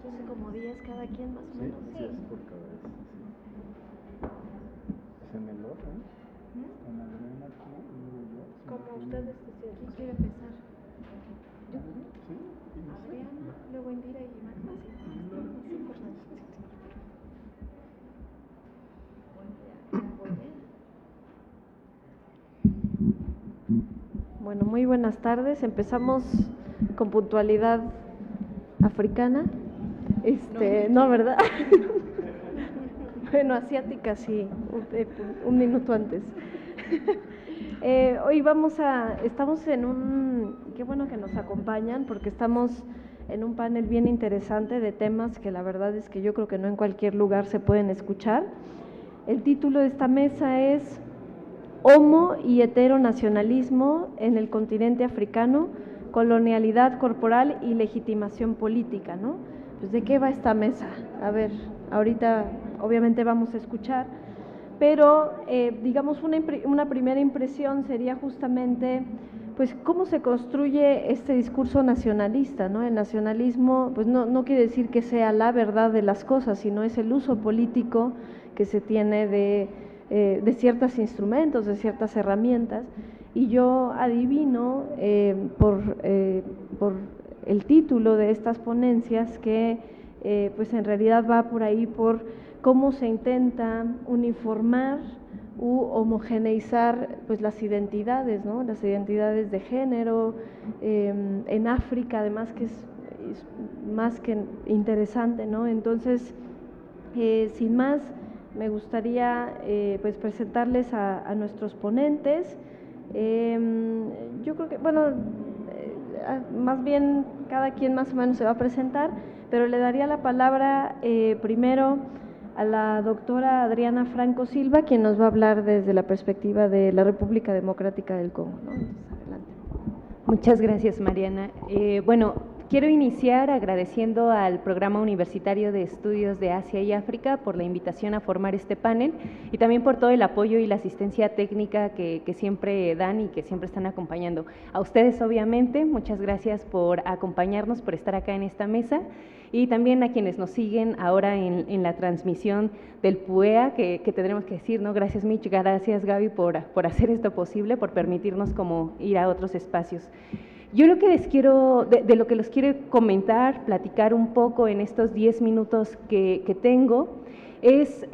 Son como 10 cada quien más o menos. Sí, es por cada vez. ¿Es en el otro? En la arena aquí y luego yo. Como ustedes decían, ¿quién quiere empezar? ¿Yo? Sí. Adrián, luego Indira y Iván. Bueno, muy buenas tardes. Empezamos con puntualidad africana. No, ¿verdad? Bueno, asiática sí, un minuto antes. Hoy estamos qué bueno que nos acompañan porque estamos en un panel bien interesante de temas que la verdad es que yo creo que no en cualquier lugar se pueden escuchar. El título de esta mesa es Homo y heteronacionalismo en el continente africano, colonialidad corporal y legitimación política, ¿no? Pues, ¿de qué va esta mesa? A ver, ahorita obviamente vamos a escuchar, pero digamos una primera impresión sería justamente pues cómo se construye este discurso nacionalista, ¿no? El nacionalismo pues no quiere decir que sea la verdad de las cosas, sino es el uso político que se tiene de ciertos instrumentos, de ciertas herramientas, y yo adivino por el título de estas ponencias que pues en realidad va por ahí por cómo se intenta uniformar u homogeneizar pues las identidades, ¿no? Las identidades de género en África, además que es más que interesante, ¿no? Entonces, sin más, me gustaría pues presentarles a nuestros ponentes. Yo creo que, bueno, más bien cada quien más o menos se va a presentar, pero le daría la palabra primero a la doctora Adriana Franco Silva, quien nos va a hablar desde la perspectiva de la República Democrática del Congo, ¿no? Entonces, adelante. Muchas gracias, Mariana. Bueno, quiero iniciar agradeciendo al Programa Universitario de Estudios de Asia y África por la invitación a formar este panel y también por todo el apoyo y la asistencia técnica que siempre dan y que siempre están acompañando. A ustedes, obviamente, muchas gracias por acompañarnos, por estar acá en esta mesa, y también a quienes nos siguen ahora en la transmisión del PUEA, que tendremos que decir, ¿no? Gracias, Mitch, gracias, Gaby, por hacer esto posible, por permitirnos como ir a otros espacios. Yo lo que les quiero, de lo que les quiero comentar, platicar un poco en estos 10 minutos que tengo, es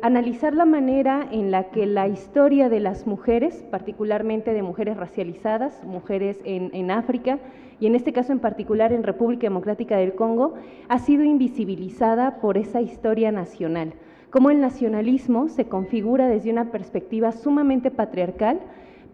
analizar la manera en la que la historia de las mujeres, particularmente de mujeres racializadas, mujeres en África, y en este caso en particular en República Democrática del Congo, ha sido invisibilizada por esa historia nacional. Cómo el nacionalismo se configura desde una perspectiva sumamente patriarcal,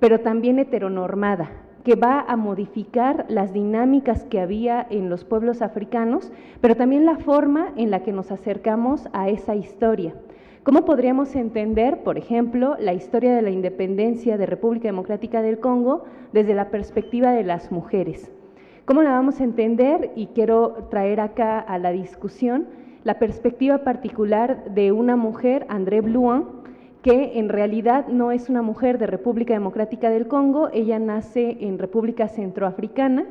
pero también heteronormada, que va a modificar las dinámicas que había en los pueblos africanos, pero también la forma en la que nos acercamos a esa historia. ¿Cómo podríamos entender, por ejemplo, la historia de la independencia de República Democrática del Congo desde la perspectiva de las mujeres? ¿Cómo la vamos a entender? Y quiero traer acá a la discusión la perspectiva particular de una mujer, André Blouin, que en realidad no es una mujer de República Democrática del Congo, ella nace en República Centroafricana,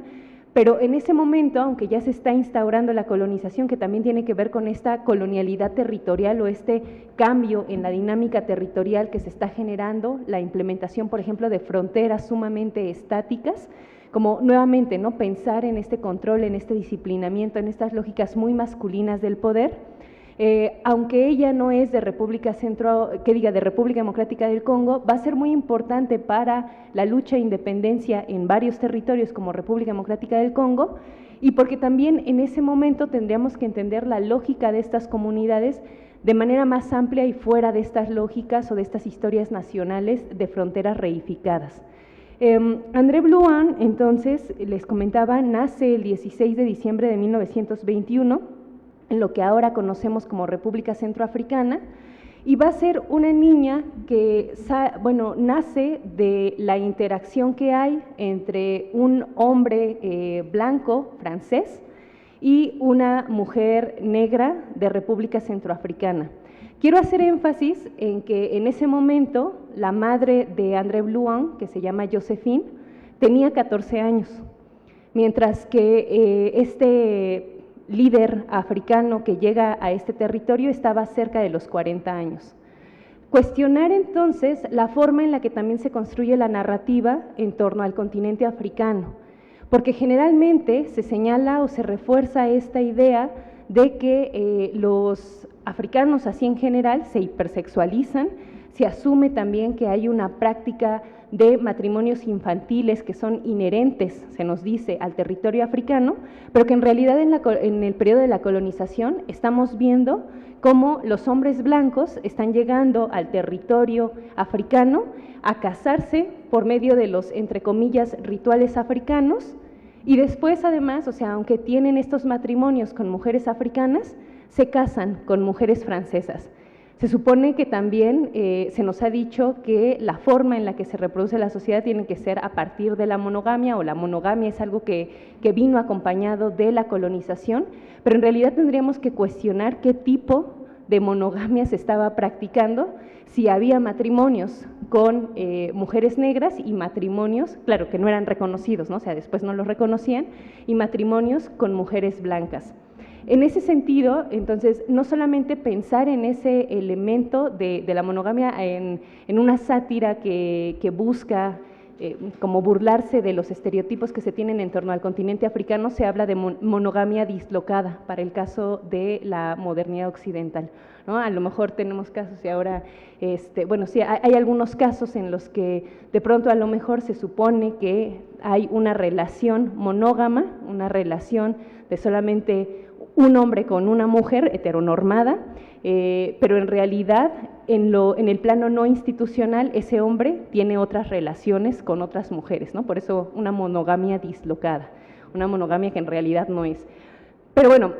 pero en ese momento, aunque ya se está instaurando la colonización, que también tiene que ver con esta colonialidad territorial o este cambio en la dinámica territorial que se está generando, la implementación, por ejemplo, de fronteras sumamente estáticas, como nuevamente, ¿no?, pensar en este control, en este disciplinamiento, en estas lógicas muy masculinas del poder. Aunque ella no es de de República Democrática del Congo, va a ser muy importante para la lucha de independencia en varios territorios como República Democrática del Congo, y porque también en ese momento tendríamos que entender la lógica de estas comunidades de manera más amplia y fuera de estas lógicas o de estas historias nacionales de fronteras reificadas. André Blouin, entonces, les comentaba, nace el 16 de diciembre de 1921, en lo que ahora conocemos como República Centroafricana, y va a ser una niña que, bueno, nace de la interacción que hay entre un hombre blanco francés y una mujer negra de República Centroafricana. Quiero hacer énfasis en que en ese momento la madre de André Blouin, que se llama Josephine, tenía 14 años, mientras que este líder africano que llega a este territorio estaba cerca de los 40 años. Cuestionar entonces la forma en la que también se construye la narrativa en torno al continente africano, porque generalmente se señala o se refuerza esta idea de que los africanos así en general se hipersexualizan, se asume también que hay una práctica de matrimonios infantiles que son inherentes, se nos dice, al territorio africano, pero que en realidad en el periodo de la colonización estamos viendo cómo los hombres blancos están llegando al territorio africano a casarse por medio de los, entre comillas, rituales africanos, y después además, o sea, aunque tienen estos matrimonios con mujeres africanas, se casan con mujeres francesas. Se supone que también se nos ha dicho que la forma en la que se reproduce la sociedad tiene que ser a partir de la monogamia, o la monogamia es algo que vino acompañado de la colonización, pero en realidad tendríamos que cuestionar qué tipo de monogamia se estaba practicando, si había matrimonios con mujeres negras y matrimonios, claro que no eran reconocidos, ¿no? O sea, después no los reconocían, y matrimonios con mujeres blancas. En ese sentido, entonces, no solamente pensar en ese elemento de la monogamia en una sátira que busca como burlarse de los estereotipos que se tienen en torno al continente africano, se habla de monogamia dislocada para el caso de la modernidad occidental, ¿no? A lo mejor tenemos casos y ahora, bueno, sí, hay algunos casos en los que de pronto a lo mejor se supone que hay una relación monógama, una relación de solamente un hombre con una mujer heteronormada, pero en realidad en el plano no institucional ese hombre tiene otras relaciones con otras mujeres, ¿no? Por eso una monogamia dislocada, una monogamia que en realidad no es. Pero bueno,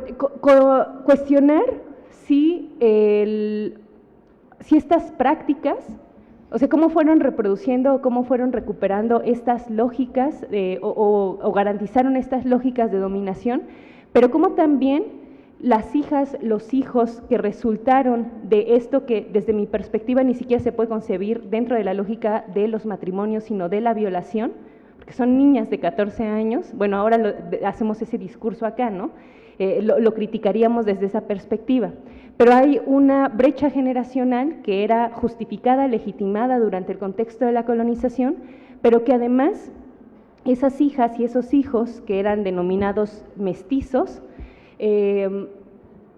cuestionar si estas prácticas, o sea, cómo fueron reproduciendo, cómo fueron recuperando estas lógicas o garantizaron estas lógicas de dominación, pero cómo también las hijas, los hijos que resultaron de esto que desde mi perspectiva ni siquiera se puede concebir dentro de la lógica de los matrimonios, sino de la violación, porque son niñas de 14 años, bueno, ahora hacemos ese discurso acá, ¿no? Lo criticaríamos desde esa perspectiva, pero hay una brecha generacional que era justificada, legitimada durante el contexto de la colonización, pero que además esas hijas y esos hijos que eran denominados mestizos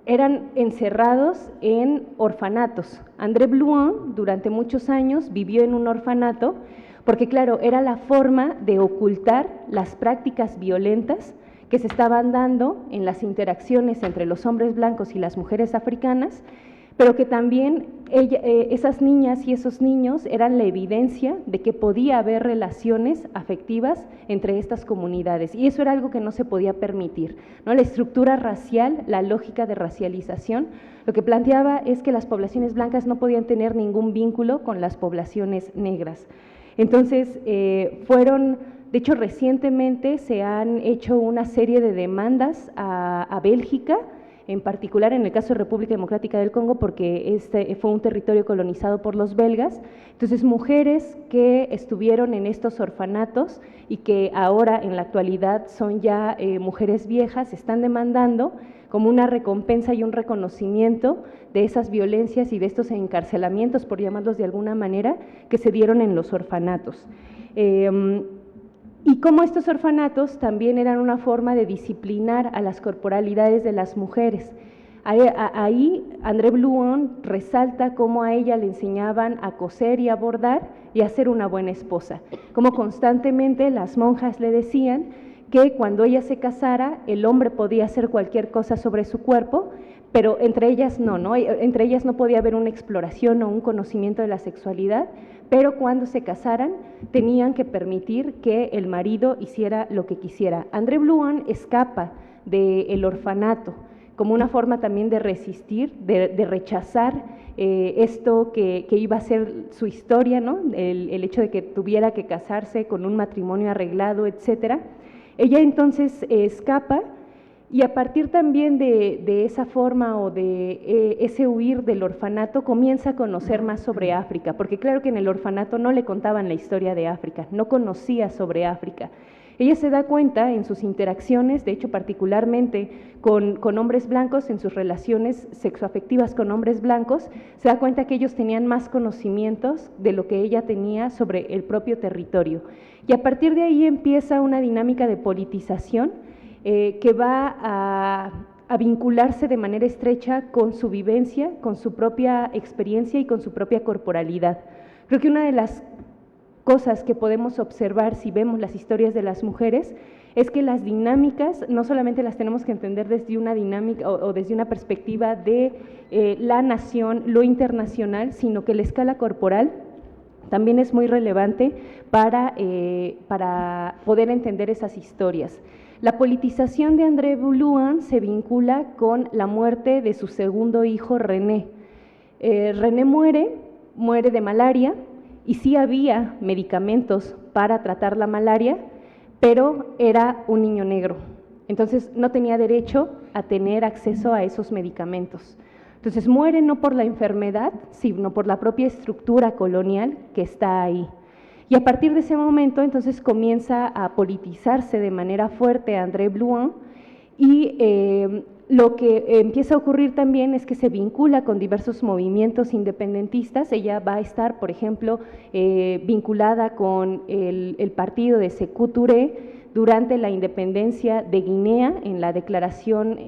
eran encerrados en orfanatos. André Blouin durante muchos años vivió en un orfanato porque, claro, era la forma de ocultar las prácticas violentas que se estaban dando en las interacciones entre los hombres blancos y las mujeres africanas, pero que también esas niñas y esos niños eran la evidencia de que podía haber relaciones afectivas entre estas comunidades, y eso era algo que no se podía permitir, ¿no? La estructura racial, la lógica de racialización, lo que planteaba es que las poblaciones blancas no podían tener ningún vínculo con las poblaciones negras. Entonces, de hecho, recientemente se han hecho una serie de demandas a Bélgica, en particular en el caso de República Democrática del Congo, porque este fue un territorio colonizado por los belgas. Entonces, mujeres que estuvieron en estos orfanatos y que ahora en la actualidad son ya mujeres viejas, están demandando como una recompensa y un reconocimiento de esas violencias y de estos encarcelamientos, por llamarlos de alguna manera, que se dieron en los orfanatos. y cómo estos orfanatos también eran una forma de disciplinar a las corporalidades de las mujeres. Ahí André Blouin resalta cómo a ella le enseñaban a coser y a bordar y a ser una buena esposa, cómo constantemente las monjas le decían que cuando ella se casara el hombre podía hacer cualquier cosa sobre su cuerpo, pero entre ellas no, entre ellas no podía haber una exploración o un conocimiento de la sexualidad, pero cuando se casaran tenían que permitir que el marido hiciera lo que quisiera. André Blouin escapa del orfanato como una forma también de resistir, de rechazar esto que iba a ser su historia, ¿no? El hecho de que tuviera que casarse con un matrimonio arreglado, etcétera. Ella entonces escapa, y a partir también de esa forma o de ese huir del orfanato comienza a conocer más sobre África, porque claro que en el orfanato no le contaban la historia de África, no conocía sobre África. Ella se da cuenta en sus interacciones, de hecho particularmente con hombres blancos, en sus relaciones sexoafectivas con hombres blancos, se da cuenta que ellos tenían más conocimientos de lo que ella tenía sobre el propio territorio. Y a partir de ahí empieza una dinámica de politización que va a vincularse de manera estrecha con su vivencia, con su propia experiencia y con su propia corporalidad. Creo que una de las cosas que podemos observar si vemos las historias de las mujeres es que las dinámicas no solamente las tenemos que entender desde una dinámica o desde una perspectiva de la nación, lo internacional, sino que la escala corporal también es muy relevante para poder entender esas historias. La politización de André Blouin se vincula con la muerte de su segundo hijo, René. René muere de malaria, y sí había medicamentos para tratar la malaria, pero era un niño negro, entonces no tenía derecho a tener acceso a esos medicamentos. Entonces muere no por la enfermedad, sino por la propia estructura colonial que está ahí. Y a partir de ese momento entonces comienza a politizarse de manera fuerte André Blouin, y lo que empieza a ocurrir también es que se vincula con diversos movimientos independentistas. Ella va a estar, por ejemplo, vinculada con el partido de Sékou Touré durante la independencia de Guinea, en la declaración,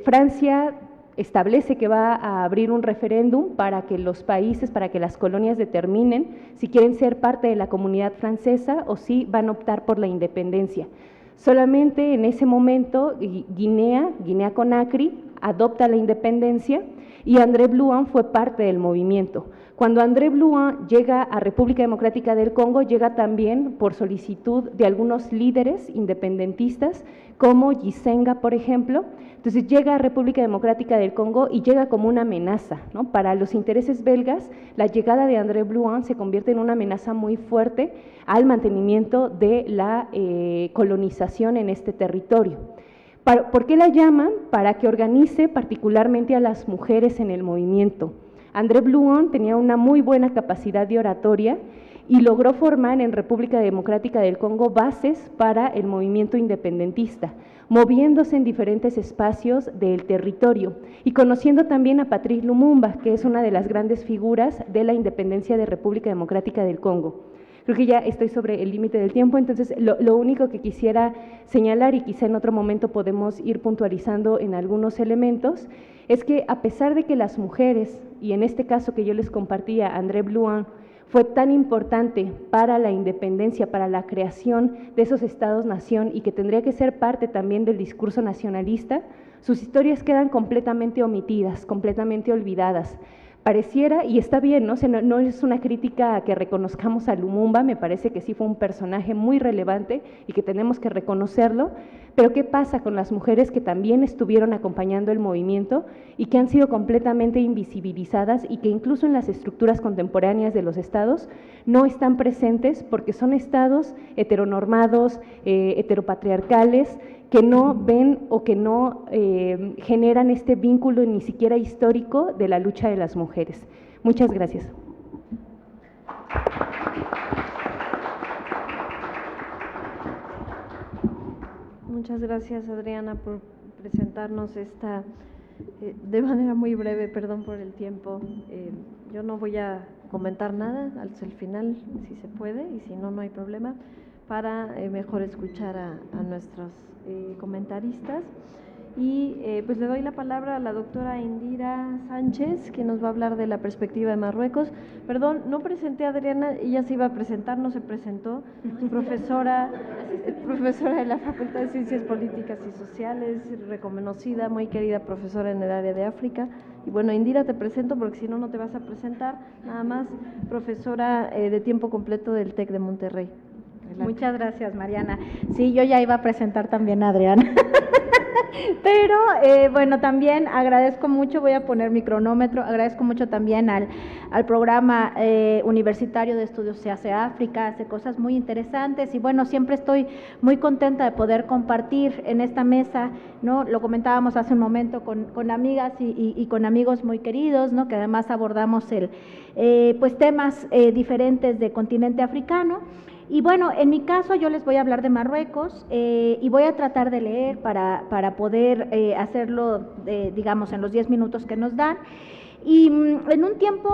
Francia establece que va a abrir un referéndum para que los países, para que las colonias determinen si quieren ser parte de la comunidad francesa o si van a optar por la independencia. Solamente en ese momento Guinea-Conakry adopta la independencia y André Blouin fue parte del movimiento. Cuando André Blouin llega a República Democrática del Congo, llega también por solicitud de algunos líderes independentistas, como Gisenga, por ejemplo. Entonces llega a República Democrática del Congo y llega como una amenaza, ¿no? Para los intereses belgas, la llegada de André Blouin se convierte en una amenaza muy fuerte al mantenimiento de la colonización en este territorio. ¿Por qué la llaman? Para que organice particularmente a las mujeres en el movimiento. André Blouin tenía una muy buena capacidad de oratoria y logró formar en República Democrática del Congo bases para el movimiento independentista, moviéndose en diferentes espacios del territorio y conociendo también a Patrice Lumumba, que es una de las grandes figuras de la independencia de República Democrática del Congo. Creo que ya estoy sobre el límite del tiempo, entonces lo único que quisiera señalar, y quizá en otro momento podemos ir puntualizando en algunos elementos, es que a pesar de que las mujeres, y en este caso que yo les compartía, André Blouin, fue tan importante para la independencia, para la creación de esos estados-nación y que tendría que ser parte también del discurso nacionalista, sus historias quedan completamente omitidas, completamente olvidadas. Pareciera, y está bien, ¿no? O sea, no es una crítica a que reconozcamos a Lumumba, me parece que sí fue un personaje muy relevante y que tenemos que reconocerlo, pero ¿qué pasa con las mujeres que también estuvieron acompañando el movimiento y que han sido completamente invisibilizadas y que incluso en las estructuras contemporáneas de los estados no están presentes porque son estados heteronormados, heteropatriarcales, que no ven o que no generan este vínculo ni siquiera histórico de la lucha de las mujeres? Muchas gracias. Muchas gracias, Adriana, por presentarnos esta de manera muy breve, perdón por el tiempo. Yo no voy a comentar nada hasta el final, si se puede, y si no, no hay problema. para mejor escuchar a nuestros comentaristas. Y pues le doy la palabra a la doctora Indira Sánchez, que nos va a hablar de la perspectiva de Marruecos. Perdón, no presenté a Adriana, ella se iba a presentar, no se presentó. Profesora de la Facultad de Ciencias Políticas y Sociales, reconocida, muy querida profesora en el área de África. Y bueno, Indira, te presento porque si no, no te vas a presentar. Nada más, profesora de tiempo completo del TEC de Monterrey. Adelante. Muchas gracias, Mariana. Sí, yo ya iba a presentar también a Adriana. Pero bueno, también agradezco mucho, voy a poner mi cronómetro, agradezco mucho también al programa universitario de estudios Se hace África, hace cosas muy interesantes y bueno, siempre estoy muy contenta de poder compartir en esta mesa, ¿no? Lo comentábamos hace un momento con amigas y con amigos muy queridos, ¿no? Que además abordamos pues temas diferentes del continente africano. Y bueno, en mi caso yo les voy a hablar de Marruecos y voy a tratar de leer para poder hacerlo, digamos, en los 10 minutos que nos dan. Y en un tiempo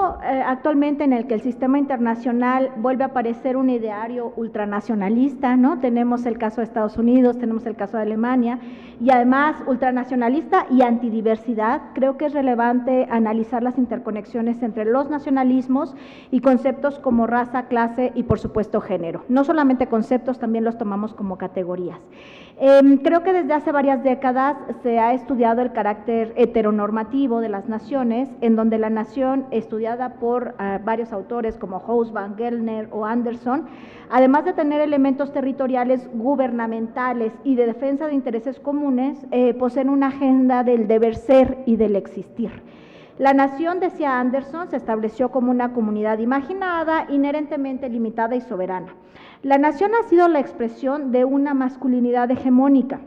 actualmente en el que el sistema internacional vuelve a aparecer un ideario ultranacionalista, ¿no? Tenemos el caso de Estados Unidos, tenemos el caso de Alemania, y además ultranacionalista y antidiversidad, creo que es relevante analizar las interconexiones entre los nacionalismos y conceptos como raza, clase y por supuesto género. No solamente conceptos, también los tomamos como categorías. Creo que desde hace varias décadas se ha estudiado el carácter heteronormativo de las naciones, en donde la nación, estudiada por varios autores como Hobsbawm, Gellner o Anderson, además de tener elementos territoriales gubernamentales y de defensa de intereses comunes, poseen una agenda del deber ser y del existir. La nación, decía Anderson, se estableció como una comunidad imaginada, inherentemente limitada y soberana. La nación ha sido la expresión de una masculinidad hegemónica,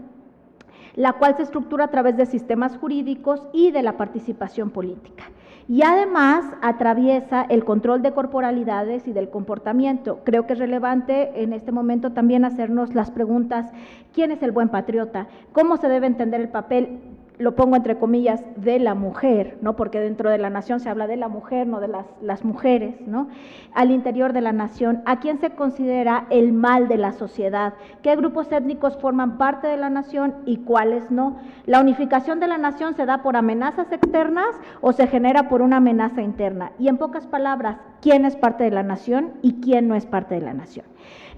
la cual se estructura a través de sistemas jurídicos y de la participación política. Y además atraviesa el control de corporalidades y del comportamiento. Creo que es relevante en este momento también hacernos las preguntas: ¿quién es el buen patriota? ¿Cómo se debe entender el papel, lo pongo entre comillas, de la mujer, ¿no? Porque dentro de la nación se habla de la mujer, no de las mujeres, ¿no? Al interior de la nación, ¿a quién se considera el mal de la sociedad? ¿Qué grupos étnicos forman parte de la nación y cuáles no? ¿La unificación de la nación se da por amenazas externas o se genera por una amenaza interna? Y en pocas palabras, ¿quién es parte de la nación y quién no es parte de la nación?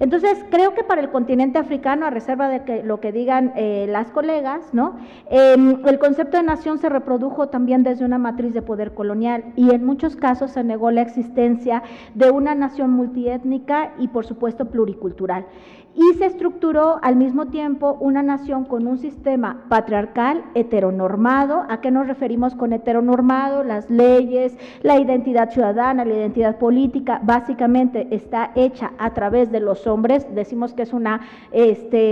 Entonces, creo que para el continente africano, a reserva de que lo que digan las colegas, ¿no? El concepto de nación se reprodujo también desde una matriz de poder colonial y en muchos casos se negó la existencia de una nación multiétnica y, por supuesto, pluricultural. Y se estructuró al mismo tiempo una nación con un sistema patriarcal heteronormado. ¿A qué nos referimos con heteronormado? Las leyes, la identidad ciudadana, la identidad política, básicamente está hecha a través de los hombres. Decimos que es una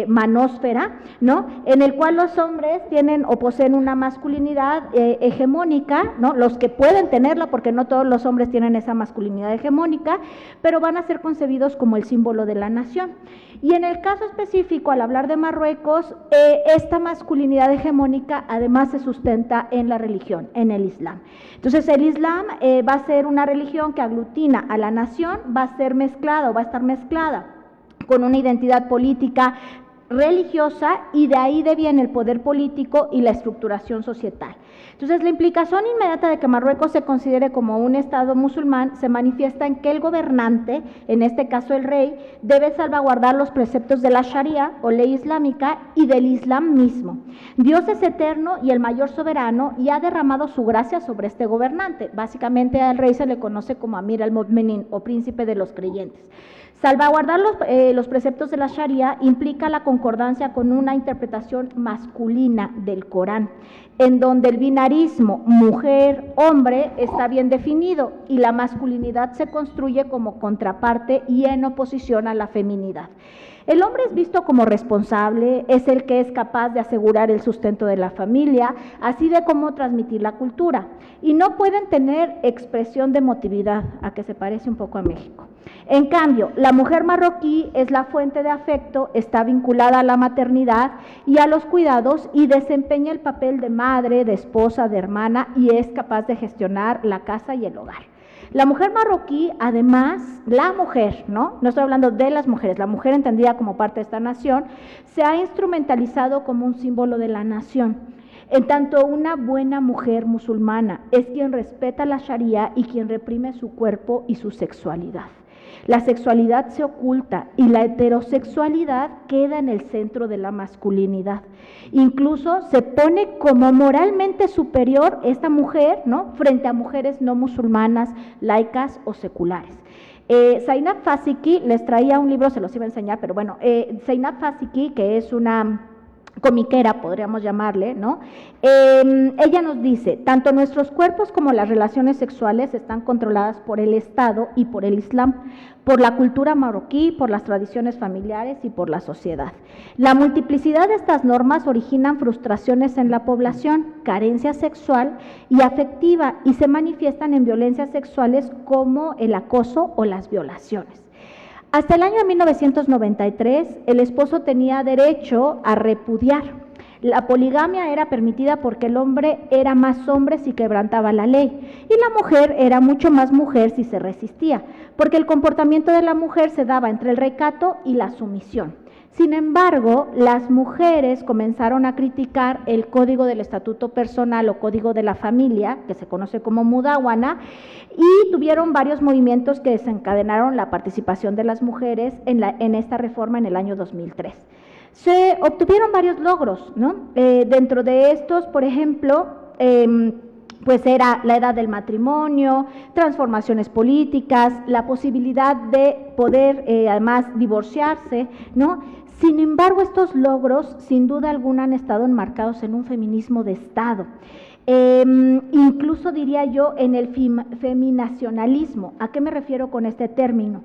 manósfera, ¿no? En el cual los hombres tienen o poseen una masculinidad hegemónica, ¿no? Los que pueden tenerla, porque no todos los hombres tienen esa masculinidad hegemónica, pero van a ser concebidos como el símbolo de la nación. Y en el caso específico, al hablar de Marruecos, esta masculinidad hegemónica además se sustenta en la religión, en el Islam. Entonces, el Islam va a ser una religión que aglutina a la nación, va a ser mezclada o va a estar mezclada con una identidad política religiosa y de ahí deviene el poder político y la estructuración societal. Entonces, la implicación inmediata de que Marruecos se considere como un estado musulmán se manifiesta en que el gobernante, en este caso el rey, debe salvaguardar los preceptos de la Sharia o ley islámica y del Islam mismo. Dios es eterno y el mayor soberano y ha derramado su gracia sobre este gobernante. Básicamente al rey se le conoce como Amir al-Mu'minin o príncipe de los creyentes. Salvaguardar los preceptos de la Sharia implica la concordancia con una interpretación masculina del Corán, en donde el binarismo mujer-hombre está bien definido y la masculinidad se construye como contraparte y en oposición a la feminidad. El hombre es visto como responsable, es el que es capaz de asegurar el sustento de la familia, así de cómo transmitir la cultura. Y no pueden tener expresión de emotividad, a que se parece un poco a México. En cambio, la mujer marroquí es la fuente de afecto, está vinculada a la maternidad y a los cuidados y desempeña el papel de madre, de esposa, de hermana y es capaz de gestionar la casa y el hogar. La mujer marroquí, además, la mujer, ¿no? No estoy hablando de las mujeres, la mujer entendida como parte de esta nación, se ha instrumentalizado como un símbolo de la nación. En tanto, una buena mujer musulmana es quien respeta la Sharia y quien reprime su cuerpo y su sexualidad. La sexualidad se oculta y la heterosexualidad queda en el centro de la masculinidad. Incluso se pone como moralmente superior esta mujer, ¿no?, frente a mujeres no musulmanas, laicas o seculares. Zainab Fasiki les traía un libro, se los iba a enseñar, pero bueno, Zainab Fasiki, que es una comiquera, podríamos llamarle, ¿no? Ella nos dice, tanto nuestros cuerpos como las relaciones sexuales están controladas por el Estado y por el Islam, por la cultura marroquí, por las tradiciones familiares y por la sociedad. La multiplicidad de estas normas originan frustraciones en la población, carencia sexual y afectiva, y se manifiestan en violencias sexuales como el acoso o las violaciones. Hasta el año de 1993, el esposo tenía derecho a repudiar. La poligamia era permitida porque el hombre era más hombre si quebrantaba la ley y la mujer era mucho más mujer si se resistía, porque el comportamiento de la mujer se daba entre el recato y la sumisión. Sin embargo, las mujeres comenzaron a criticar el Código del Estatuto Personal o Código de la Familia, que se conoce como Mudáwana, y tuvieron varios movimientos que desencadenaron la participación de las mujeres en esta reforma en el año 2003. Se obtuvieron varios logros, ¿no? Dentro de estos, por ejemplo, pues era la edad del matrimonio, transformaciones políticas, la posibilidad de poder además divorciarse, ¿no? Sin embargo, estos logros sin duda alguna han estado enmarcados en un feminismo de Estado. Incluso diría yo en el feminacionalismo. ¿A qué me refiero con este término?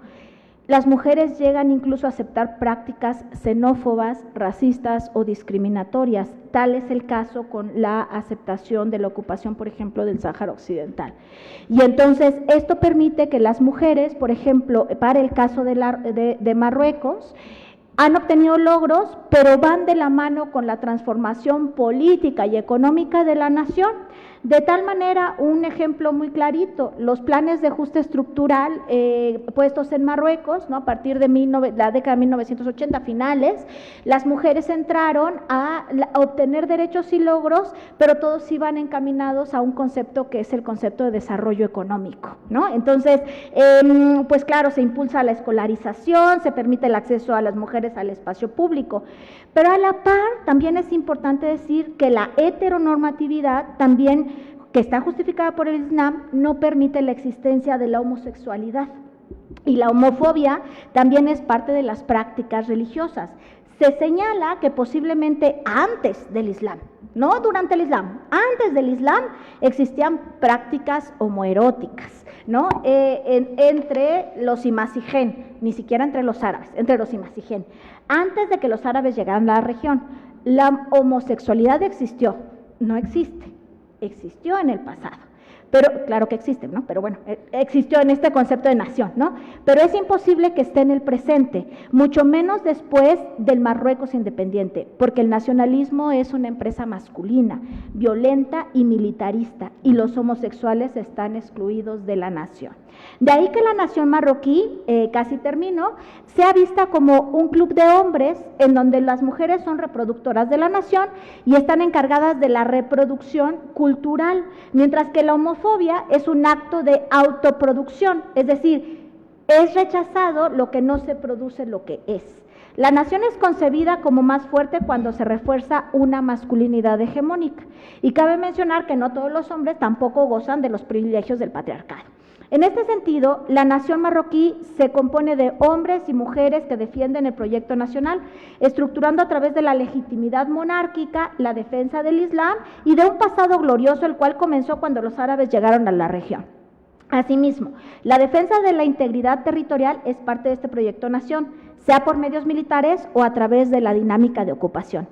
Las mujeres llegan incluso a aceptar prácticas xenófobas, racistas o discriminatorias. Tal es el caso con la aceptación de la ocupación, por ejemplo, del Sáhara Occidental. Y entonces esto permite que las mujeres, por ejemplo, para el caso de Marruecos, han obtenido logros, pero van de la mano con la transformación política y económica de la nación. De tal manera, un ejemplo muy clarito, los planes de ajuste estructural puestos en Marruecos, ¿no? A partir de la década de 1980, finales, las mujeres entraron a obtener derechos y logros, pero todos iban encaminados a un concepto que es el concepto de desarrollo económico, ¿no? Entonces, pues claro, se impulsa la escolarización, se permite el acceso a las mujeres al espacio público, pero a la par también es importante decir que la heteronormatividad también, que está justificada por el Islam, no permite la existencia de la homosexualidad. Y la homofobia también es parte de las prácticas religiosas. Se señala que posiblemente antes del Islam, no durante el Islam, antes del Islam existían prácticas homoeróticas, ¿no? Entre los imasigen, ni siquiera entre los árabes, entre los imasigen. Antes de que los árabes llegaran a la región, la homosexualidad existió, no existe. Existió en el pasado, pero claro que existe, ¿no? Pero bueno, existió en este concepto de nación, ¿no? Pero es imposible que esté en el presente, mucho menos después del Marruecos independiente, porque el nacionalismo es una empresa masculina, violenta y militarista, y los homosexuales están excluidos de la nación. De ahí que la nación marroquí, casi termino, sea vista como un club de hombres en donde las mujeres son reproductoras de la nación y están encargadas de la reproducción cultural, mientras que la homofobia es un acto de autoproducción, es decir, es rechazado lo que no se produce, lo que es. La nación es concebida como más fuerte cuando se refuerza una masculinidad hegemónica, y cabe mencionar que no todos los hombres tampoco gozan de los privilegios del patriarcado. En este sentido, la nación marroquí se compone de hombres y mujeres que defienden el proyecto nacional, estructurando a través de la legitimidad monárquica, la defensa del Islam y de un pasado glorioso, el cual comenzó cuando los árabes llegaron a la región. Asimismo, la defensa de la integridad territorial es parte de este proyecto nación, sea por medios militares o a través de la dinámica de ocupación.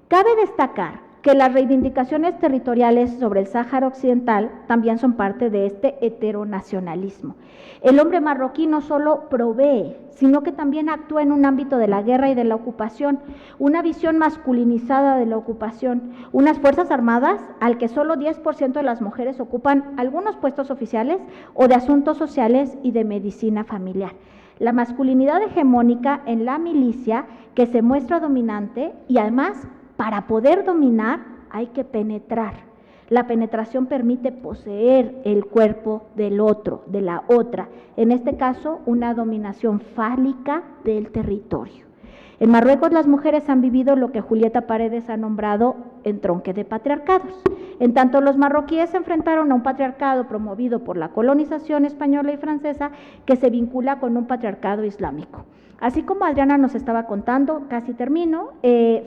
Cabe destacar que las reivindicaciones territoriales sobre el Sáhara Occidental también son parte de este heteronacionalismo. El hombre marroquí no solo provee, sino que también actúa en un ámbito de la guerra y de la ocupación, una visión masculinizada de la ocupación, unas fuerzas armadas al que solo 10% de las mujeres ocupan algunos puestos oficiales o de asuntos sociales y de medicina familiar. La masculinidad hegemónica en la milicia que se muestra dominante y además para poder dominar hay que penetrar. La penetración permite poseer el cuerpo del otro, de la otra, en este caso una dominación fálica del territorio. En Marruecos las mujeres han vivido lo que Julieta Paredes ha nombrado entronque de patriarcados. En tanto los marroquíes se enfrentaron a un patriarcado promovido por la colonización española y francesa que se vincula con un patriarcado islámico. Así como Adriana nos estaba contando, casi termino,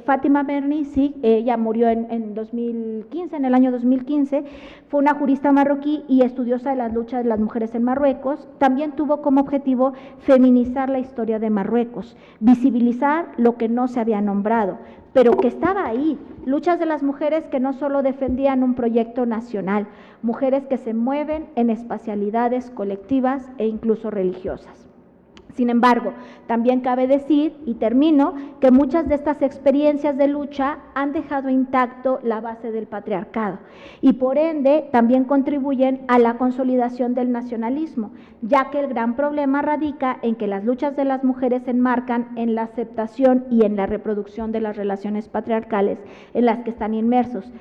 Fátima Merni, sí, ella murió en 2015, en el año 2015, fue una jurista marroquí y estudiosa de las luchas de las mujeres en Marruecos. También tuvo como objetivo feminizar la historia de Marruecos, visibilizar lo que no se había nombrado, pero que estaba ahí, luchas de las mujeres que no solo defendían un proyecto nacional, mujeres que se mueven en espacialidades colectivas e incluso religiosas. Sin embargo, también cabe decir, y termino, que muchas de estas experiencias de lucha han dejado intacto la base del patriarcado y por ende también contribuyen a la consolidación del nacionalismo, ya que el gran problema radica en que las luchas de las mujeres se enmarcan en la aceptación y en la reproducción de las relaciones patriarcales en las que están inmersos,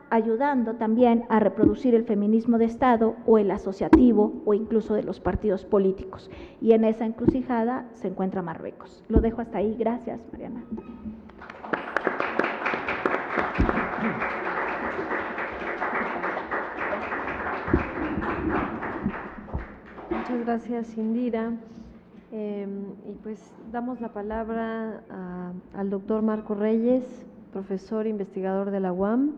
ayudando también a reproducir el feminismo de Estado o el asociativo o incluso de los partidos políticos. Y en esa encrucijada se encuentra Marruecos. Lo dejo hasta ahí. Gracias, Mariana. Muchas gracias, Indira. Y pues damos la palabra al doctor Marco Reyes, profesor investigador de la UAM.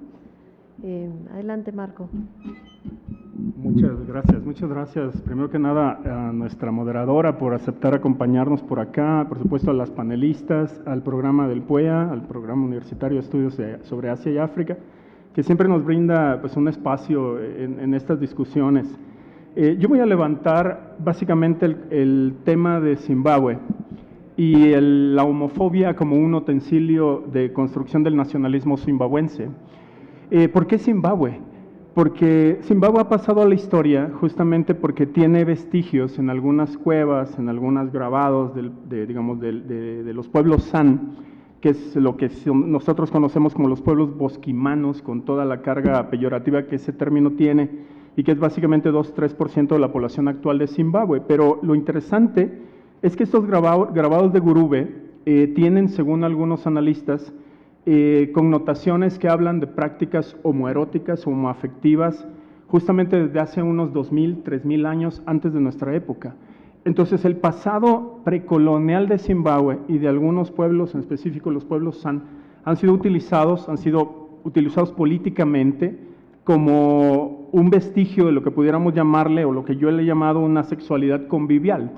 Adelante, Marco. Muchas gracias. Primero que nada a nuestra moderadora por aceptar acompañarnos por acá, por supuesto a las panelistas, al programa del PUEA, al programa universitario de estudios sobre Asia y África, que siempre nos brinda pues un espacio en estas discusiones. Yo voy a levantar básicamente el tema de Zimbabue y la homofobia como un utensilio de construcción del nacionalismo zimbabuense. ¿Por qué Zimbabue? Porque Zimbabue ha pasado a la historia justamente porque tiene vestigios en algunas cuevas, en algunos grabados de los pueblos San, que es lo que nosotros conocemos como los pueblos bosquimanos, con toda la carga peyorativa que ese término tiene, y que es básicamente 2-3% de la población actual de Zimbabue. Pero lo interesante es que estos grabados de Gurube tienen, según algunos analistas, connotaciones que hablan de prácticas homoeróticas, homoafectivas, justamente desde hace unos 2.000, 3.000 años antes de nuestra época. Entonces, el pasado precolonial de Zimbabue y de algunos pueblos, en específico los pueblos San, han sido utilizados políticamente como un vestigio de lo que pudiéramos llamarle, o lo que yo le he llamado una sexualidad convivial.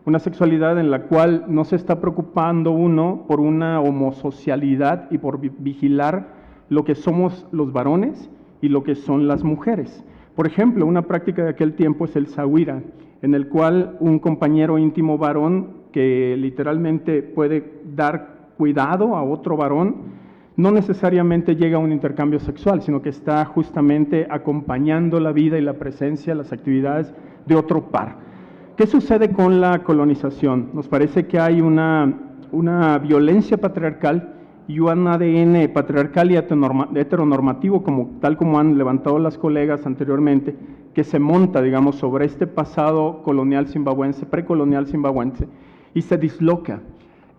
Una sexualidad en la cual no se está preocupando uno por una homosocialidad y por vigilar lo que somos los varones y lo que son las mujeres. Por ejemplo, una práctica de aquel tiempo es el sawira, en el cual un compañero íntimo varón que literalmente puede dar cuidado a otro varón, no necesariamente llega a un intercambio sexual, sino que está justamente acompañando la vida y la presencia, las actividades de otro par. ¿Qué sucede con la colonización? Nos parece que hay una violencia patriarcal y un ADN patriarcal y heteronormativo, tal como han levantado las colegas anteriormente, que se monta, digamos, sobre este pasado colonial zimbabuense, precolonial zimbabuense, y se disloca.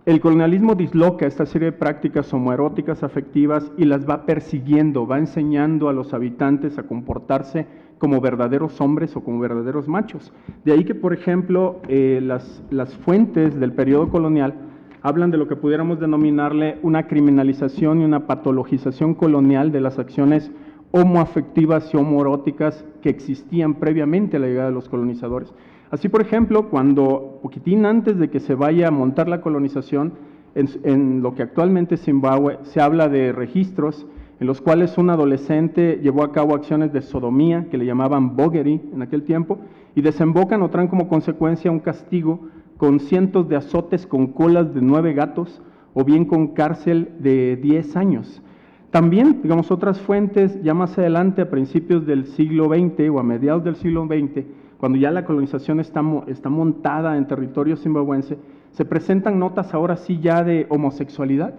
El colonialismo disloca esta serie de prácticas homoeróticas, afectivas, y las va persiguiendo, va enseñando a los habitantes a comportarse como verdaderos hombres o como verdaderos machos. De ahí que, por ejemplo, las fuentes del periodo colonial hablan de lo que pudiéramos denominarle una criminalización y una patologización colonial de las acciones homoafectivas y homoeróticas que existían previamente a la llegada de los colonizadores. Así, por ejemplo, cuando, poquitín antes de que se vaya a montar la colonización, en lo que actualmente es Zimbabue, se habla de registros en los cuales un adolescente llevó a cabo acciones de sodomía, que le llamaban boggery en aquel tiempo, y desembocan o traen como consecuencia un castigo con cientos de azotes con colas de 9 gatos, o bien con cárcel de 10 años. También, digamos, otras fuentes, ya más adelante, a principios del siglo XX o a mediados del siglo XX, cuando ya la colonización está montada en territorio zimbabuense, se presentan notas ahora sí ya de homosexualidad.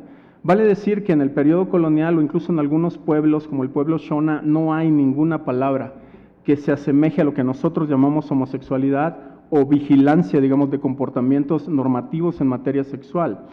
Vale decir que en el periodo colonial o incluso en algunos pueblos, como el pueblo Shona, no hay ninguna palabra que se asemeje a lo que nosotros llamamos homosexualidad o vigilancia, digamos, de comportamientos normativos en materia sexual.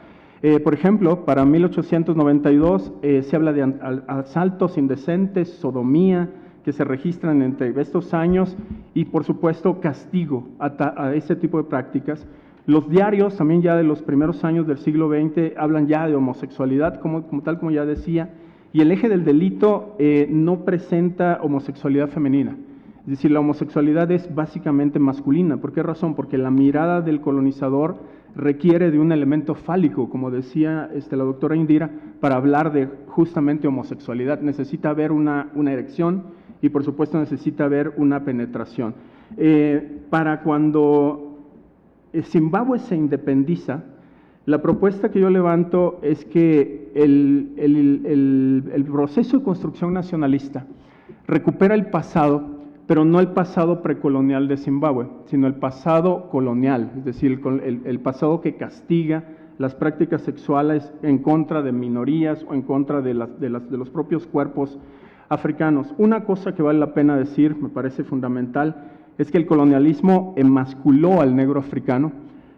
Por ejemplo, para 1892 se habla de asaltos indecentes, sodomía, que se registran entre estos años y, por supuesto, castigo a ese tipo de prácticas. Los diarios, también ya de los primeros años del siglo XX, hablan ya de homosexualidad, tal como ya decía, y el eje del delito no presenta homosexualidad femenina. Es decir, la homosexualidad es básicamente masculina. ¿Por qué razón? Porque la mirada del colonizador requiere de un elemento fálico, como decía la doctora Indira, para hablar de justamente homosexualidad. Necesita haber una erección y, por supuesto, necesita haber una penetración. Para cuando Zimbabue se independiza, la propuesta que yo levanto es que el proceso de construcción nacionalista recupera el pasado, pero no el pasado precolonial de Zimbabue, sino el pasado colonial, es decir, el pasado que castiga las prácticas sexuales en contra de minorías o en contra de los propios cuerpos africanos. Una cosa que vale la pena decir, me parece fundamental, es que el colonialismo emasculó al negro africano,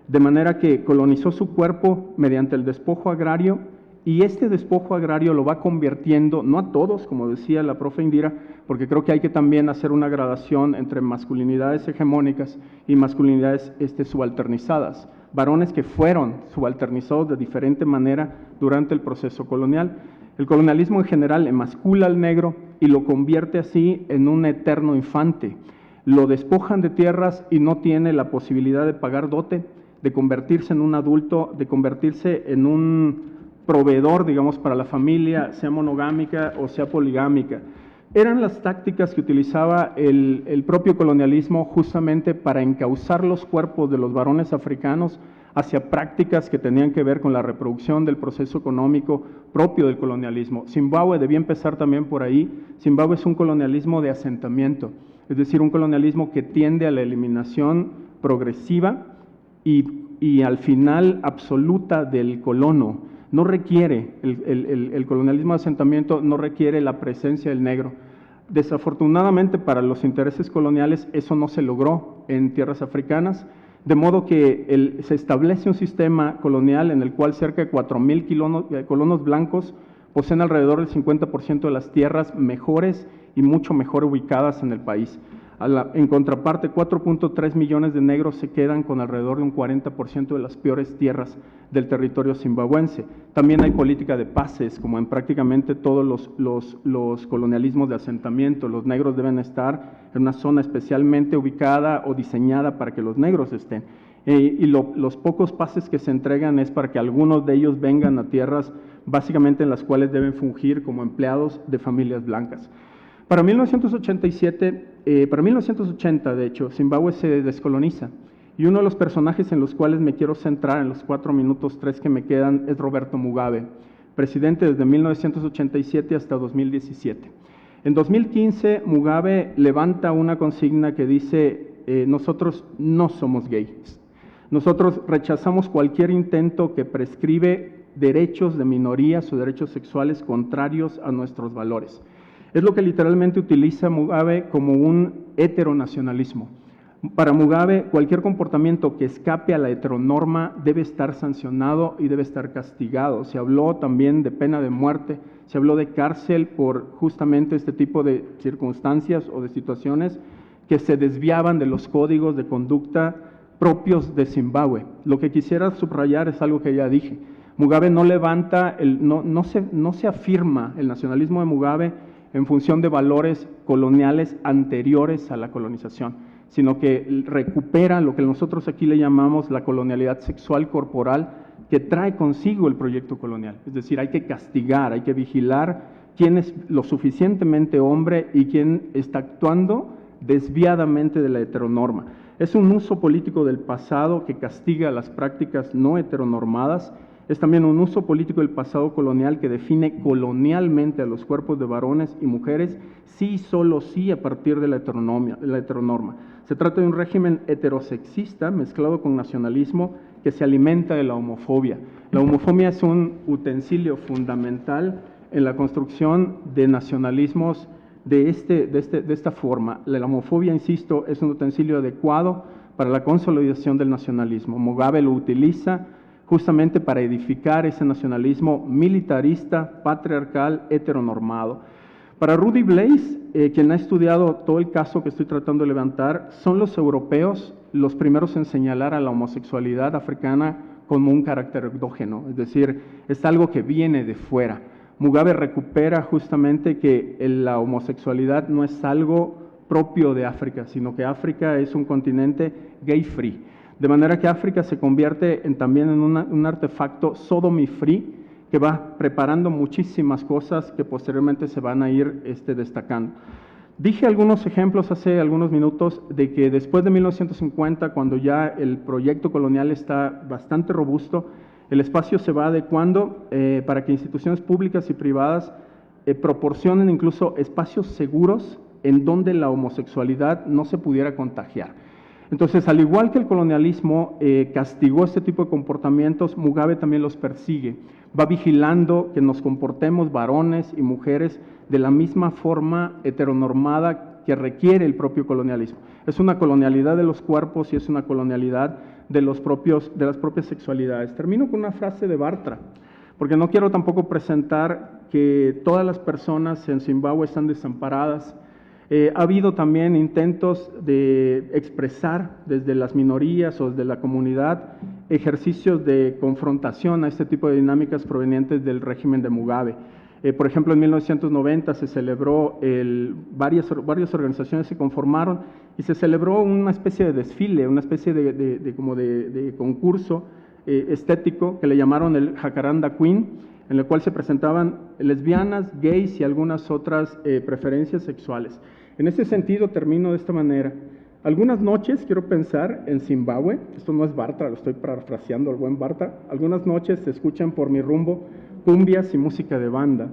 de manera que colonizó su cuerpo mediante el despojo agrario, y este despojo agrario lo va convirtiendo, no a todos, como decía la profe Indira, porque creo que hay que también hacer una gradación entre masculinidades hegemónicas y masculinidades subalternizadas, varones que fueron subalternizados de diferente manera durante el proceso colonial. El colonialismo en general emascula al negro y lo convierte así en un eterno infante. Lo despojan de tierras y no tiene la posibilidad de pagar dote, de convertirse en un adulto, de convertirse en un proveedor, digamos, para la familia, sea monogámica o sea poligámica. Eran las tácticas que utilizaba el propio colonialismo justamente para encauzar los cuerpos de los varones africanos hacia prácticas que tenían que ver con la reproducción del proceso económico propio del colonialismo. Zimbabue debía empezar también por ahí. Zimbabue es un colonialismo de asentamiento, es decir, un colonialismo que tiende a la eliminación progresiva y al final absoluta del colono. No requiere, el colonialismo de asentamiento no requiere la presencia del negro. Desafortunadamente para los intereses coloniales eso no se logró en tierras africanas, de modo que se establece un sistema colonial en el cual cerca de 4,000 colonos blancos poseen alrededor del 50% de las tierras mejores y mucho mejor ubicadas en el país. En contraparte, 4.3 millones de negros se quedan con alrededor de un 40% de las peores tierras del territorio zimbabuense. También hay política de pases, como en prácticamente todos los colonialismos de asentamiento. Los negros deben estar en una zona especialmente ubicada o diseñada para que los negros estén. Los pocos pases que se entregan es para que algunos de ellos vengan a tierras básicamente en las cuales deben fungir como empleados de familias blancas. Para 1980, de hecho, Zimbabue se descoloniza y uno de los personajes en los cuales me quiero centrar en los 4 minutos 3 que me quedan es Roberto Mugabe, presidente desde 1987 hasta 2017. En 2015, Mugabe levanta una consigna que dice, nosotros no somos gays, nosotros rechazamos cualquier intento que prescribe derechos de minorías o derechos sexuales contrarios a nuestros valores. Es lo que literalmente utiliza Mugabe como un heteronacionalismo. Para Mugabe, cualquier comportamiento que escape a la heteronorma debe estar sancionado y debe estar castigado. Se habló también de pena de muerte, se habló de cárcel por justamente este tipo de circunstancias o de situaciones que se desviaban de los códigos de conducta propios de Zimbabue. Lo que quisiera subrayar es algo que ya dije. Mugabe no levanta, no se afirma el nacionalismo de Mugabe en función de valores coloniales anteriores a la colonización, sino que recupera lo que nosotros aquí le llamamos la colonialidad sexual corporal que trae consigo el proyecto colonial. Es decir, hay que castigar, hay que vigilar quién es lo suficientemente hombre y quién está actuando desviadamente de la heteronorma. Es un uso político del pasado que castiga las prácticas no heteronormadas. Es también un uso político del pasado colonial que define colonialmente a los cuerpos de varones y mujeres, sí y solo sí a partir de la heteronorma. Se trata de un régimen heterosexista mezclado con nacionalismo que se alimenta de la homofobia. La homofobia es un utensilio fundamental en la construcción de nacionalismos de esta forma. La homofobia, insisto, es un utensilio adecuado para la consolidación del nacionalismo. Mugabe lo utiliza justamente para edificar ese nacionalismo militarista, patriarcal, heteronormado. Para Rudy Blaze, quien ha estudiado todo el caso que estoy tratando de levantar, son los europeos los primeros en señalar a la homosexualidad africana como un carácter endógeno, es decir, es algo que viene de fuera. Mugabe recupera justamente que la homosexualidad no es algo propio de África, sino que África es un continente gay free, de manera que África se convierte también en un artefacto sodomy free, que va preparando muchísimas cosas que posteriormente se van a ir destacando. Dije algunos ejemplos hace algunos minutos de que después de 1950, cuando ya el proyecto colonial está bastante robusto, el espacio se va adecuando para que instituciones públicas y privadas proporcionen incluso espacios seguros en donde la homosexualidad no se pudiera contagiar. Entonces, al igual que el colonialismo castigó este tipo de comportamientos, Mugabe también los persigue. Va vigilando que nos comportemos varones y mujeres de la misma forma heteronormada que requiere el propio colonialismo. Es una colonialidad de los cuerpos y es una colonialidad de las propias sexualidades. Termino con una frase de Bartra, porque no quiero tampoco presentar que todas las personas en Zimbabue están desamparadas. Ha habido también intentos de expresar desde las minorías o desde la comunidad ejercicios de confrontación a este tipo de dinámicas provenientes del régimen de Mugabe. Por ejemplo, en 1990 se celebró, varias organizaciones se conformaron y se celebró una especie de desfile, una especie de concurso estético que le llamaron el Jacaranda Queen, en el cual se presentaban lesbianas, gays y algunas otras preferencias sexuales. En ese sentido, termino de esta manera. Algunas noches quiero pensar en Zimbabue, esto no es Bartra, lo estoy parafraseando al buen Bartra, algunas noches se escuchan por mi rumbo cumbias y música de banda.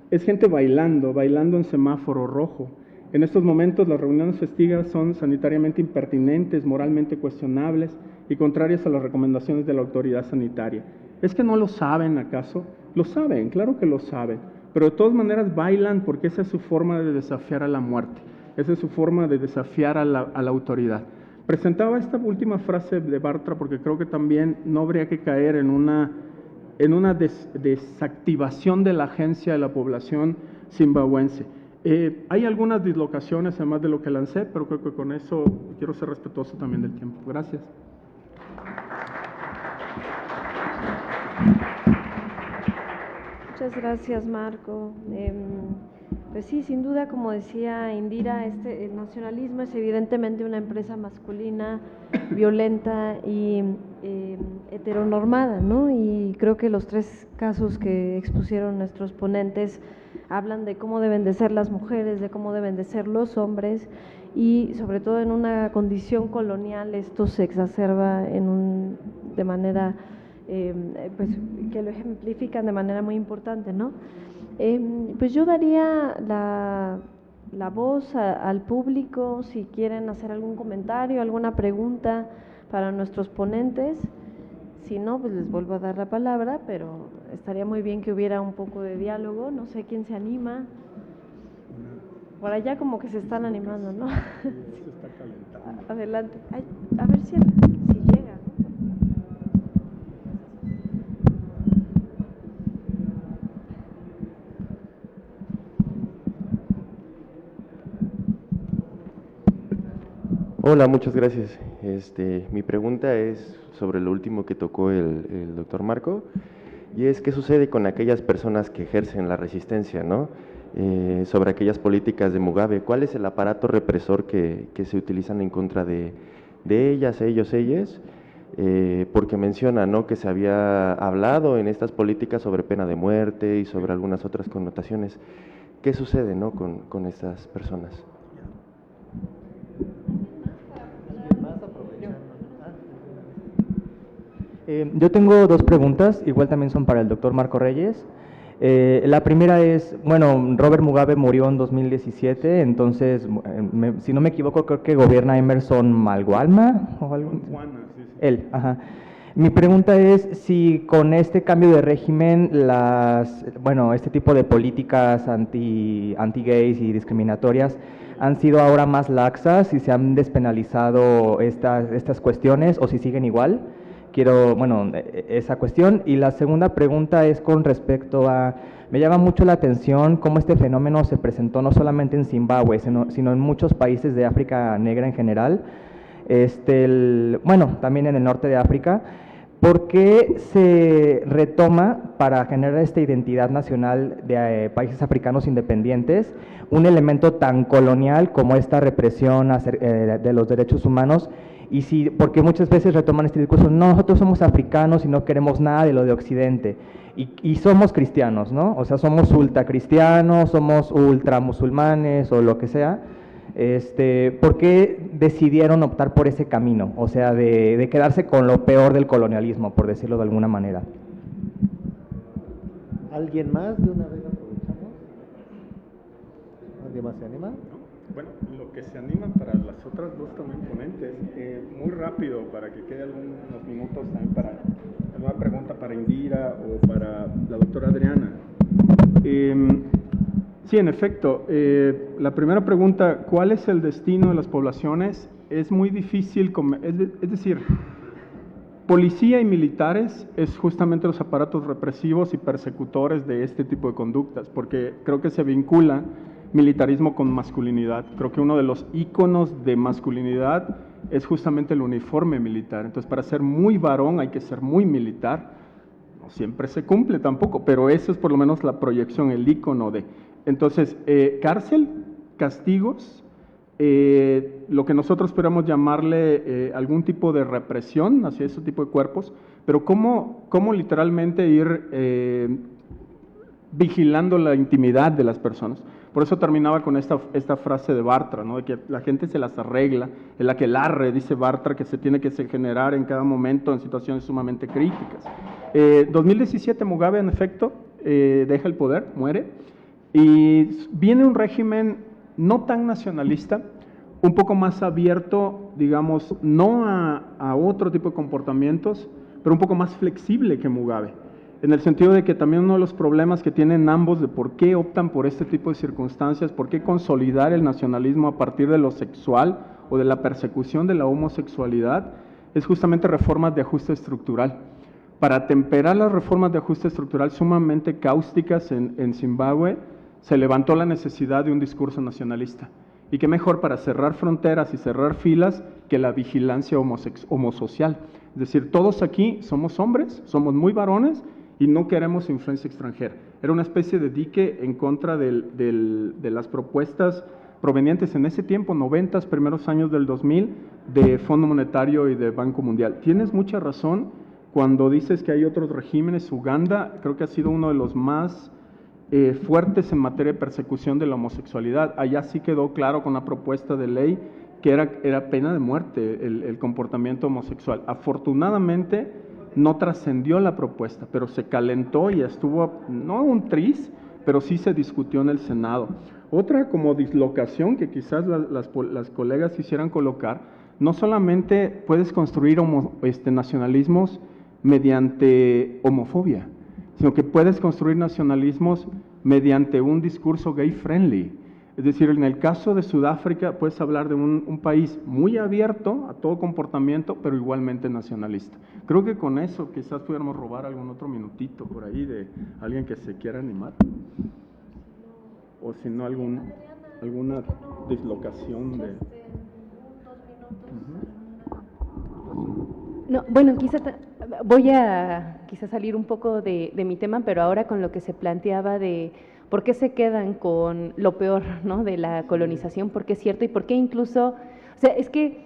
Es gente bailando en semáforo rojo. En estos momentos las reuniones festivas son sanitariamente impertinentes, moralmente cuestionables y contrarias a las recomendaciones de la autoridad sanitaria. ¿Es que no lo saben acaso? Lo saben, claro que lo saben, pero de todas maneras bailan porque esa es su forma de desafiar a la muerte, esa es su forma de desafiar a la autoridad. Presentaba esta última frase de Bartra porque creo que también no habría que caer en una desactivación de la agencia de la población zimbabuense. Hay algunas dislocaciones además de lo que lancé, pero creo que con eso quiero ser respetuoso también del tiempo. Gracias. Muchas gracias, Marco. Pues sí, sin duda, como decía Indira, el nacionalismo es evidentemente una empresa masculina, violenta y heteronormada, ¿no? Y creo que los tres casos que expusieron nuestros ponentes hablan de cómo deben de ser las mujeres, de cómo deben de ser los hombres y sobre todo en una condición colonial esto se exacerba de manera pues que lo ejemplifican de manera muy importante, ¿no? Pues yo daría la voz al público si quieren hacer algún comentario, alguna pregunta para nuestros ponentes. Si no, pues les vuelvo a dar la palabra, pero estaría muy bien que hubiera un poco de diálogo. No sé quién se anima. Por allá como que se están animando, ¿no? Se está calentando. Adelante. Ay, a ver si llega, ¿no? Hola, muchas gracias. Mi pregunta es sobre lo último que tocó el doctor Marco, y es qué sucede con aquellas personas que ejercen la resistencia, ¿no? Sobre aquellas políticas de Mugabe. ¿Cuál es el aparato represor que se utilizan en contra de ellas, ellos, ellas? porque menciona, ¿no?, que se había hablado en estas políticas sobre pena de muerte y sobre algunas otras connotaciones. ¿Qué sucede, ¿no?, con estas personas? Yo tengo dos preguntas, igual también son para el doctor Marco Reyes. La primera es, bueno, Robert Mugabe murió en 2017, entonces, si no me equivoco, creo que gobierna Emerson Mnangagwa o algo. Sí. Él, ajá. Mi pregunta es si con este cambio de régimen, este tipo de políticas anti-gays y discriminatorias han sido ahora más laxas, si se han despenalizado estas cuestiones o si siguen igual. Quiero, esa cuestión. Y la segunda pregunta es con respecto a, me llama mucho la atención cómo este fenómeno se presentó no solamente en Zimbabue, sino en muchos países de África negra en general, también en el norte de África. ¿Por qué se retoma para generar esta identidad nacional de países africanos independientes un elemento tan colonial como esta represión de los derechos humanos? Y porque muchas veces retoman este discurso, no, nosotros somos africanos y no queremos nada de lo de Occidente, y somos cristianos, ¿no? O sea, somos ultra cristianos, somos ultra musulmanes o lo que sea. ¿Por qué decidieron optar por ese camino? O sea, de quedarse con lo peor del colonialismo, por decirlo de alguna manera. ¿Alguien más? De una vez aprovechamos. ¿Alguien más se anima? Bueno, lo que se anima para las otras dos también ponentes, muy rápido para que quede algunos minutos también para alguna pregunta para Indira o para la doctora Adriana. Sí, en efecto, la primera pregunta, ¿cuál es el destino de las poblaciones? Es muy difícil, es decir, policía y militares es justamente los aparatos represivos y persecutores de este tipo de conductas, porque creo que se vincula militarismo con masculinidad. Creo que uno de los íconos de masculinidad es justamente el uniforme militar. Entonces, para ser muy varón hay que ser muy militar. No siempre se cumple tampoco, pero eso es por lo menos la proyección, el ícono de. Entonces, cárcel, castigos, lo que nosotros esperamos llamarle algún tipo de represión hacia ese tipo de cuerpos, pero cómo literalmente ir vigilando la intimidad de las personas. Por eso terminaba con esta frase de Bartra, ¿no?, de que la gente se las arregla, el aquelarre, dice Bartra, que se tiene que generar en cada momento en situaciones sumamente críticas. 2017 Mugabe, en efecto, deja el poder, muere, y viene un régimen no tan nacionalista, un poco más abierto, digamos, no a otro tipo de comportamientos, pero un poco más flexible que Mugabe, en el sentido de que también uno de los problemas que tienen ambos de por qué optan por este tipo de circunstancias, por qué consolidar el nacionalismo a partir de lo sexual o de la persecución de la homosexualidad, es justamente reformas de ajuste estructural. Para temperar las reformas de ajuste estructural sumamente cáusticas en Zimbabue, se levantó la necesidad de un discurso nacionalista. Y qué mejor para cerrar fronteras y cerrar filas que la vigilancia homosocial. Es decir, todos aquí somos hombres, somos muy varones, y no queremos influencia extranjera. Era una especie de dique en contra de las propuestas provenientes en ese tiempo, 90, primeros años del 2000, de Fondo Monetario y de Banco Mundial. Tienes mucha razón cuando dices que hay otros regímenes. Uganda creo que ha sido uno de los más fuertes en materia de persecución de la homosexualidad. Allá sí quedó claro con una propuesta de ley que era pena de muerte el comportamiento homosexual. Afortunadamente, no trascendió la propuesta, pero se calentó y estuvo, no un tris, pero sí se discutió en el Senado. Otra como dislocación que quizás las colegas quisieran colocar, no solamente puedes construir nacionalismos mediante homofobia, sino que puedes construir nacionalismos mediante un discurso gay friendly. Es decir, en el caso de Sudáfrica puedes hablar de un país muy abierto a todo comportamiento, pero igualmente nacionalista. Creo que con eso quizás pudiéramos robar algún otro minutito por ahí de alguien que se quiera animar. O si no, alguna dislocación de... No, bueno, voy a salir un poco de mi tema, pero ahora con lo que se planteaba de por qué se quedan con lo peor, ¿no?, de la colonización, porque es cierto y por qué incluso, o sea, es que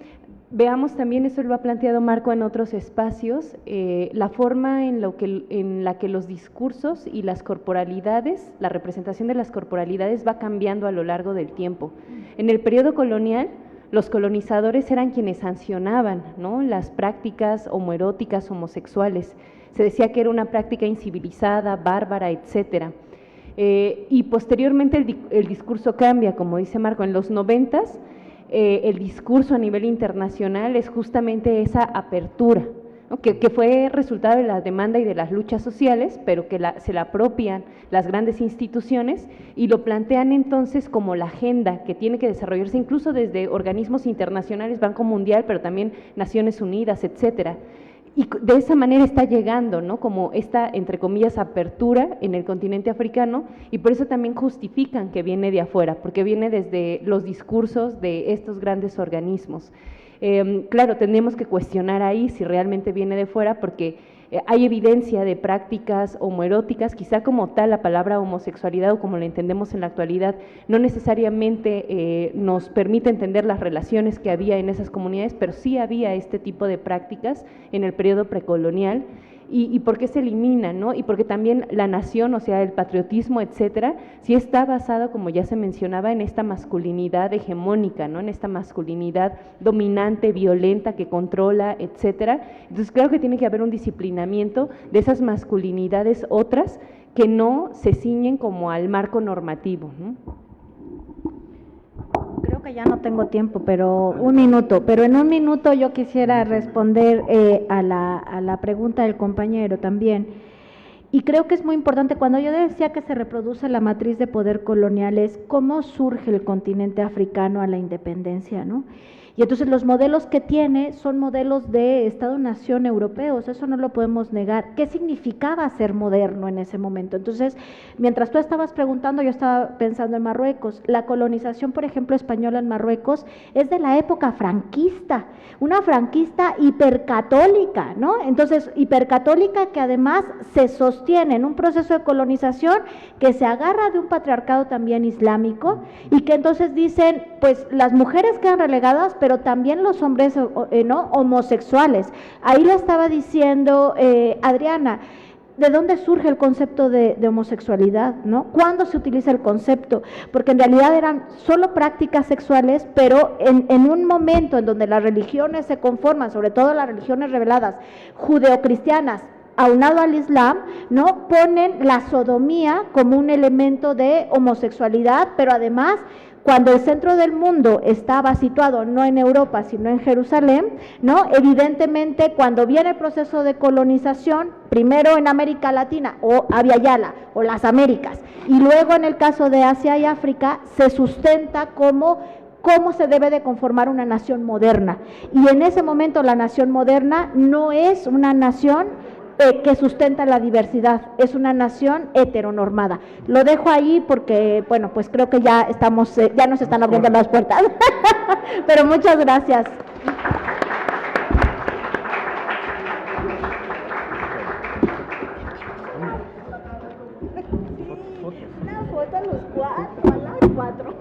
veamos también, eso lo ha planteado Marco en otros espacios, la forma en la que los discursos y las corporalidades, la representación de las corporalidades va cambiando a lo largo del tiempo. En el periodo colonial, los colonizadores eran quienes sancionaban, ¿no?, las prácticas homoeróticas homosexuales. Se decía que era una práctica incivilizada, bárbara, etcétera. Y posteriormente el discurso cambia, como dice Marco, en los 90s, el discurso a nivel internacional es justamente esa apertura, ¿no?, que fue resultado de la demanda y de las luchas sociales, pero que se la apropian las grandes instituciones y lo plantean entonces como la agenda que tiene que desarrollarse incluso desde organismos internacionales, Banco Mundial, pero también Naciones Unidas, etcétera. Y de esa manera está llegando, ¿no?, como esta, entre comillas, apertura en el continente africano, y por eso también justifican que viene de afuera, porque viene desde los discursos de estos grandes organismos. Claro, tenemos que cuestionar ahí si realmente viene de fuera, porque hay evidencia de prácticas homoeróticas, quizá como tal la palabra homosexualidad o como la entendemos en la actualidad no necesariamente nos permite entender las relaciones que había en esas comunidades, pero sí había este tipo de prácticas en el periodo precolonial. ¿Y por qué se eliminan, no? Y porque también la nación, o sea, el patriotismo, etcétera, sí está basado, como ya se mencionaba, en esta masculinidad hegemónica, ¿no?, en esta masculinidad dominante, violenta, que controla, etcétera. Entonces, creo que tiene que haber un disciplinamiento de esas masculinidades otras que no se ciñen como al marco normativo, ¿no? Creo que ya no tengo tiempo, pero un minuto. Pero en un minuto yo quisiera responder a la pregunta del compañero también. Y creo que es muy importante, cuando yo decía que se reproduce la matriz de poder colonial, es cómo surge el continente africano a la independencia, ¿no? Y entonces los modelos que tiene son modelos de Estado-nación europeos, eso no lo podemos negar. ¿Qué significaba ser moderno en ese momento? Entonces, mientras tú estabas preguntando, yo estaba pensando en Marruecos. La colonización, por ejemplo, española en Marruecos es de la época franquista, una franquista hipercatólica, ¿no? Entonces, hipercatólica que además se sostiene en un proceso de colonización que se agarra de un patriarcado también islámico y que entonces dicen, pues las mujeres quedan relegadas, pero también los hombres ¿no?, homosexuales. Ahí lo estaba diciendo Adriana, ¿de dónde surge el concepto de homosexualidad, ¿no? ¿Cuándo se utiliza el concepto? Porque en realidad eran solo prácticas sexuales, pero en un momento en donde las religiones se conforman, sobre todo las religiones reveladas judeocristianas, aunado al Islam, ¿no?, ponen la sodomía como un elemento de homosexualidad, pero además, cuando el centro del mundo estaba situado no en Europa, sino en Jerusalén, ¿no?, evidentemente cuando viene el proceso de colonización, primero en América Latina o Abya Yala o las Américas, y luego en el caso de Asia y África, se sustenta como cómo se debe de conformar una nación moderna. Y en ese momento la nación moderna no es una nación que sustenta la diversidad, es una nación heteronormada. Lo dejo ahí porque, bueno, pues creo que ya nos están abriendo las puertas. Pero muchas gracias. Una foto a los cuatro, a las cuatro.